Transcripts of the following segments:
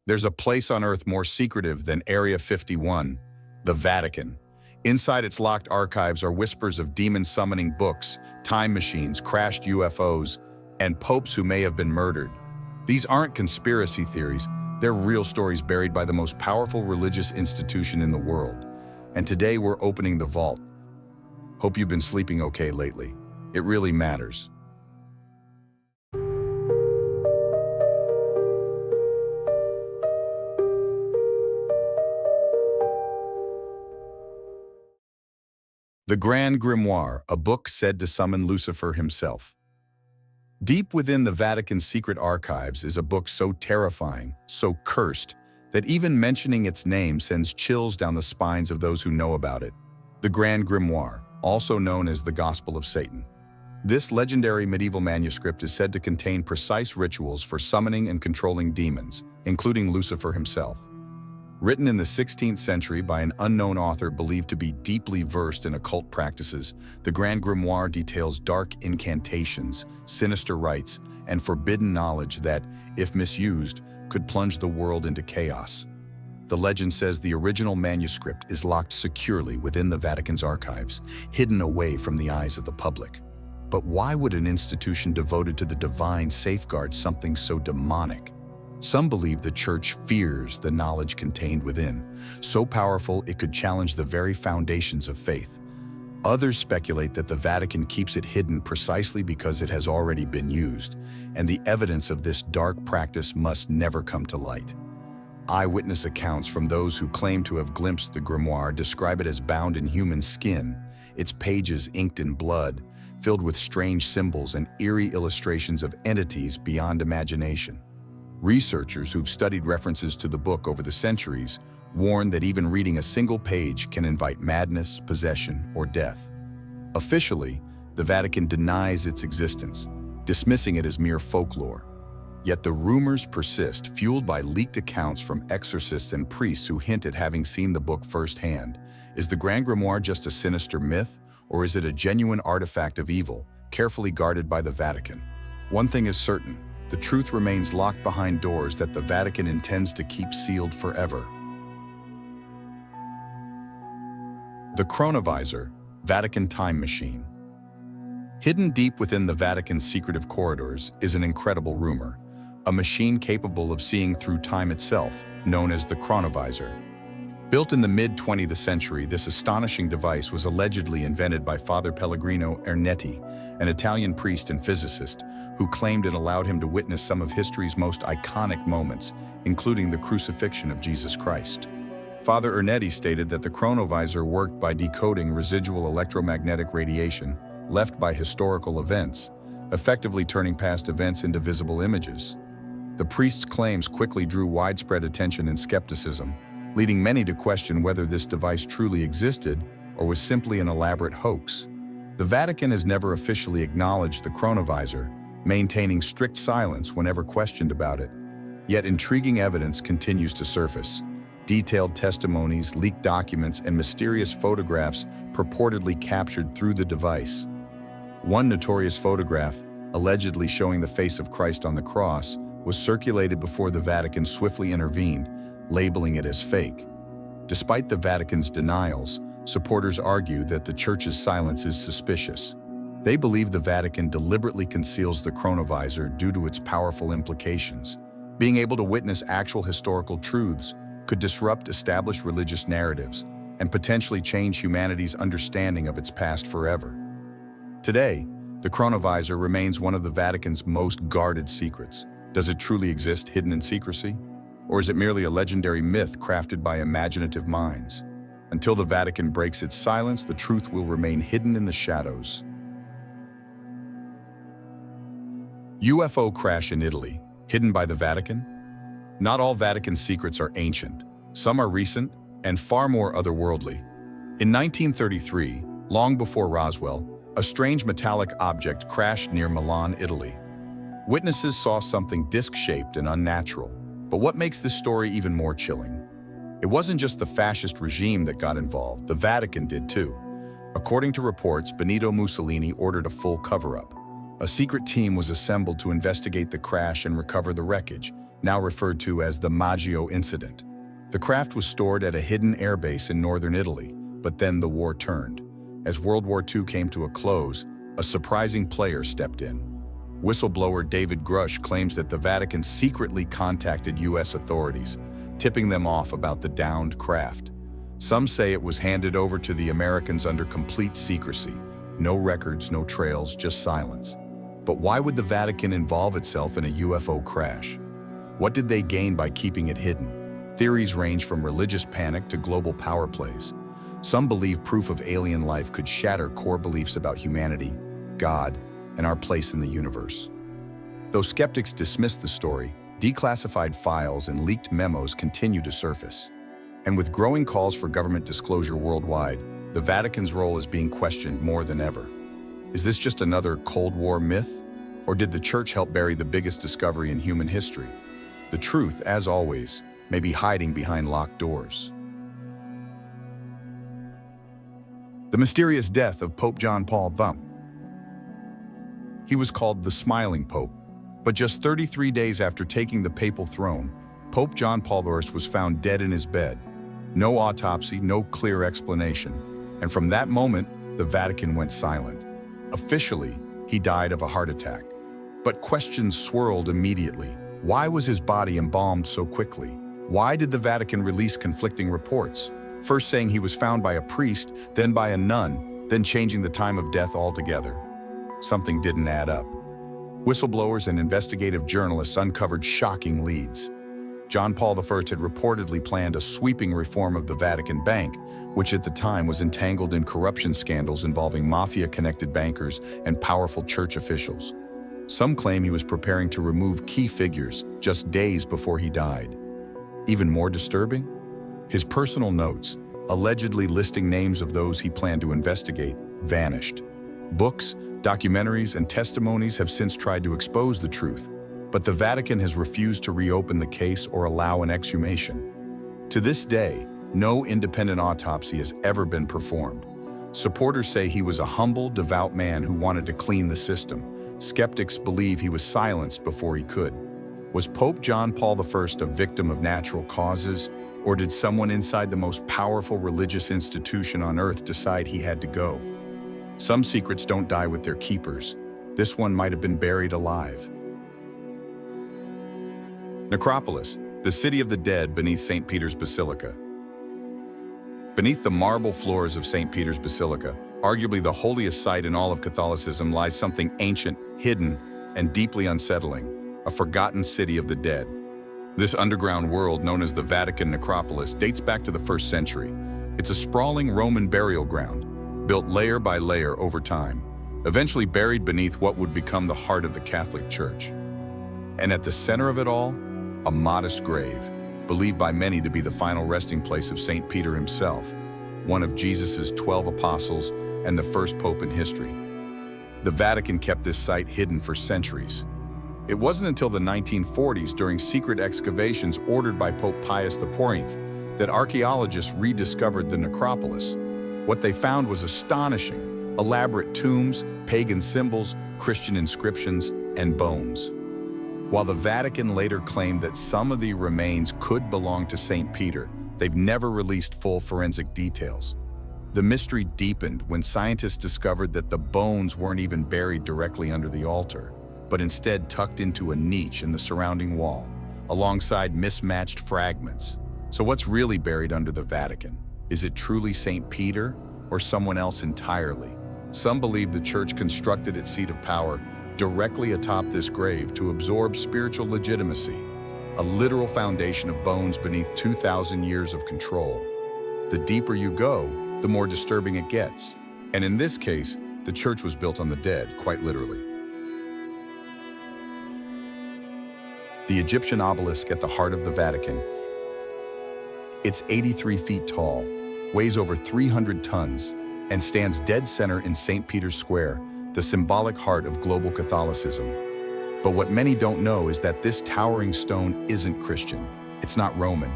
There's a place on Earth more secretive than Area 51, the Vatican. Inside its locked archives are whispers of demon-summoning books, time machines, crashed UFOs, and popes who may have been murdered. These aren't conspiracy theories, they're real stories buried by the most powerful religious institution in the world. And today we're opening the vault. Hope you've been sleeping okay lately. It really matters. The Grand Grimoire, a book said to summon Lucifer himself. Deep within the Vatican's secret archives is a book so terrifying, so cursed, that even mentioning its name sends chills down the spines of those who know about it. The Grand Grimoire, also known as the Gospel of Satan. This legendary medieval manuscript is said to contain precise rituals for summoning and controlling demons, including Lucifer himself. Written in the 16th century by an unknown author believed to be deeply versed in occult practices, the Grand Grimoire details dark incantations, sinister rites, and forbidden knowledge that, if misused, could plunge the world into chaos. The legend says the original manuscript is locked securely within the Vatican's archives, hidden away from the eyes of the public. But why would an institution devoted to the divine safeguard something so demonic? Some believe the Church fears the knowledge contained within, so powerful it could challenge the very foundations of faith. Others speculate that the Vatican keeps it hidden precisely because it has already been used, and the evidence of this dark practice must never come to light. Eyewitness accounts from those who claim to have glimpsed the grimoire describe it as bound in human skin, its pages inked in blood, filled with strange symbols and eerie illustrations of entities beyond imagination. Researchers who've studied references to the book over the centuries warn that even reading a single page can invite madness, possession, or death. Officially, the Vatican denies its existence, dismissing it as mere folklore. Yet the rumors persist, fueled by leaked accounts from exorcists and priests who hint at having seen the book firsthand. Is the Grand Grimoire just a sinister myth, or is it a genuine artifact of evil, carefully guarded by the Vatican? One thing is certain. The truth remains locked behind doors that the Vatican intends to keep sealed forever. The Chronovisor, Vatican time machine. Hidden deep within the Vatican's secretive corridors is an incredible rumor, a machine capable of seeing through time itself, known as the Chronovisor. Built in the mid-20th century, this astonishing device was allegedly invented by Father Pellegrino Ernetti, an Italian priest and physicist, who claimed it allowed him to witness some of history's most iconic moments, including the crucifixion of Jesus Christ. Father Ernetti stated that the Chronovisor worked by decoding residual electromagnetic radiation left by historical events, effectively turning past events into visible images. The priest's claims quickly drew widespread attention and skepticism, leading many to question whether this device truly existed or was simply an elaborate hoax. The Vatican has never officially acknowledged the Chronovisor, maintaining strict silence whenever questioned about it. Yet intriguing evidence continues to surface. Detailed testimonies, leaked documents, and mysterious photographs purportedly captured through the device. One notorious photograph, allegedly showing the face of Christ on the cross, was circulated before the Vatican swiftly intervened, labeling it as fake. Despite the Vatican's denials, supporters argue that the Church's silence is suspicious. They believe the Vatican deliberately conceals the Chronovisor due to its powerful implications. Being able to witness actual historical truths could disrupt established religious narratives and potentially change humanity's understanding of its past forever. Today, the Chronovisor remains one of the Vatican's most guarded secrets. Does it truly exist hidden in secrecy? Or is it merely a legendary myth crafted by imaginative minds? Until the Vatican breaks its silence, the truth will remain hidden in the shadows. UFO crash in Italy, hidden by the Vatican? Not all Vatican secrets are ancient. Some are recent and far more otherworldly. In 1933, long before Roswell, a strange metallic object crashed near Milan, Italy. Witnesses saw something disc-shaped and unnatural. But what makes this story even more chilling? It wasn't just the fascist regime that got involved, the Vatican did too. According to reports, Benito Mussolini ordered a full cover-up. A secret team was assembled to investigate the crash and recover the wreckage, now referred to as the Maggio incident. The craft was stored at a hidden airbase in northern Italy, but then the war turned. As World War II came to a close, a surprising player stepped in. Whistleblower David Grush claims that the Vatican secretly contacted U.S. authorities, tipping them off about the downed craft. Some say it was handed over to the Americans under complete secrecy. No records, no trails, just silence. But why would the Vatican involve itself in a UFO crash? What did they gain by keeping it hidden? Theories range from religious panic to global power plays. Some believe proof of alien life could shatter core beliefs about humanity, God, and our place in the universe. Though skeptics dismiss the story, declassified files and leaked memos continue to surface. And with growing calls for government disclosure worldwide, the Vatican's role is being questioned more than ever. Is this just another Cold War myth? Or did the Church help bury the biggest discovery in human history? The truth, as always, may be hiding behind locked doors. The mysterious death of Pope John Paul II. He was called the Smiling Pope, but just 33 days after taking the papal throne, Pope John Paul I was found dead in his bed. No autopsy, no clear explanation. And from that moment, the Vatican went silent. Officially, he died of a heart attack. But questions swirled immediately. Why was his body embalmed so quickly? Why did the Vatican release conflicting reports? First saying he was found by a priest, then by a nun, then changing the time of death altogether. Something didn't add up. Whistleblowers and investigative journalists uncovered shocking leads. John Paul I had reportedly planned a sweeping reform of the Vatican Bank, which at the time was entangled in corruption scandals involving mafia-connected bankers and powerful church officials. Some claim he was preparing to remove key figures just days before he died. Even more disturbing? His personal notes, allegedly listing names of those he planned to investigate, vanished. Books, documentaries, and testimonies have since tried to expose the truth, but the Vatican has refused to reopen the case or allow an exhumation. To this day, no independent autopsy has ever been performed. Supporters say he was a humble, devout man who wanted to clean the system. Skeptics believe he was silenced before he could. Was Pope John Paul I a victim of natural causes, or did someone inside the most powerful religious institution on earth decide he had to go? Some secrets don't die with their keepers. This one might have been buried alive. Necropolis, the city of the dead beneath St. Peter's Basilica. Beneath the marble floors of St. Peter's Basilica, arguably the holiest site in all of Catholicism, lies something ancient, hidden, and deeply unsettling, a forgotten city of the dead. This underground world, known as the Vatican necropolis, dates back to the 1st century. It's a sprawling Roman burial ground, built layer by layer over time, eventually buried beneath what would become the heart of the Catholic Church. And at the center of it all, a modest grave, believed by many to be the final resting place of St. Peter himself, one of Jesus' 12 apostles and the first pope in history. The Vatican kept this site hidden for centuries. It wasn't until the 1940s, during secret excavations ordered by Pope Pius XIV, that archaeologists rediscovered the necropolis. What they found was astonishing: elaborate tombs, pagan symbols, Christian inscriptions, and bones. While the Vatican later claimed that some of the remains could belong to St. Peter, they've never released full forensic details. The mystery deepened when scientists discovered that the bones weren't even buried directly under the altar, but instead tucked into a niche in the surrounding wall, alongside mismatched fragments. So what's really buried under the Vatican? Is it truly St. Peter or someone else entirely? Some believe the Church constructed its seat of power directly atop this grave to absorb spiritual legitimacy, a literal foundation of bones beneath 2,000 years of control. The deeper you go, the more disturbing it gets. And in this case, the Church was built on the dead, quite literally. The Egyptian obelisk at the heart of the Vatican. It's 83 feet tall, weighs over 300 tons, and stands dead center in St. Peter's Square, the symbolic heart of global Catholicism. But what many don't know is that this towering stone isn't Christian. It's not Roman.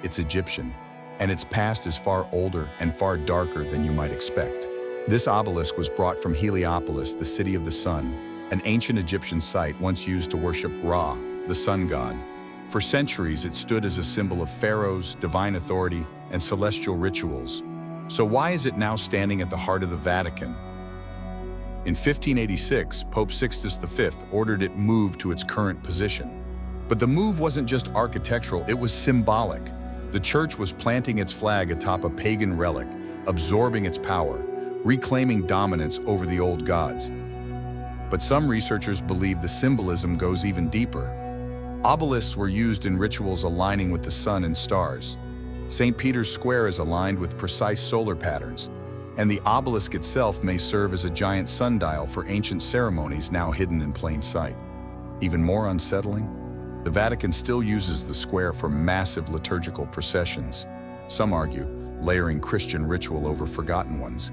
It's Egyptian, and its past is far older and far darker than you might expect. This obelisk was brought from Heliopolis, the city of the sun, an ancient Egyptian site once used to worship Ra, the sun god. For centuries, it stood as a symbol of pharaohs, divine authority, and celestial rituals. So why is it now standing at the heart of the Vatican? In 1586, Pope Sixtus V ordered it moved to its current position. But the move wasn't just architectural, it was symbolic. The church was planting its flag atop a pagan relic, absorbing its power, reclaiming dominance over the old gods. But some researchers believe the symbolism goes even deeper. Obelisks were used in rituals aligning with the sun and stars. St. Peter's Square is aligned with precise solar patterns, and the obelisk itself may serve as a giant sundial for ancient ceremonies now hidden in plain sight. Even more unsettling, the Vatican still uses the square for massive liturgical processions. Some argue, layering Christian ritual over forgotten ones.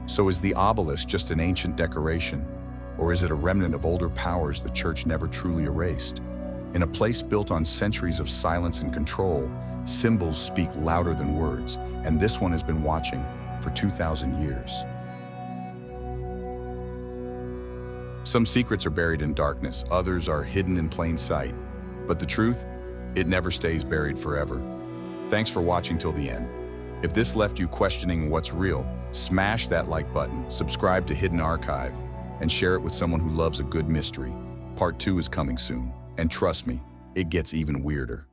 So is the obelisk just an ancient decoration, or is it a remnant of older powers the church never truly erased? In a place built on centuries of silence and control, symbols speak louder than words, and this one has been watching for 2,000 years. Some secrets are buried in darkness, others are hidden in plain sight. But the truth, it never stays buried forever. Thanks for watching till the end. If this left you questioning what's real, smash that like button, subscribe to Hidden Archive, and share it with someone who loves a good mystery. Part 2 is coming soon. And trust me, it gets even weirder.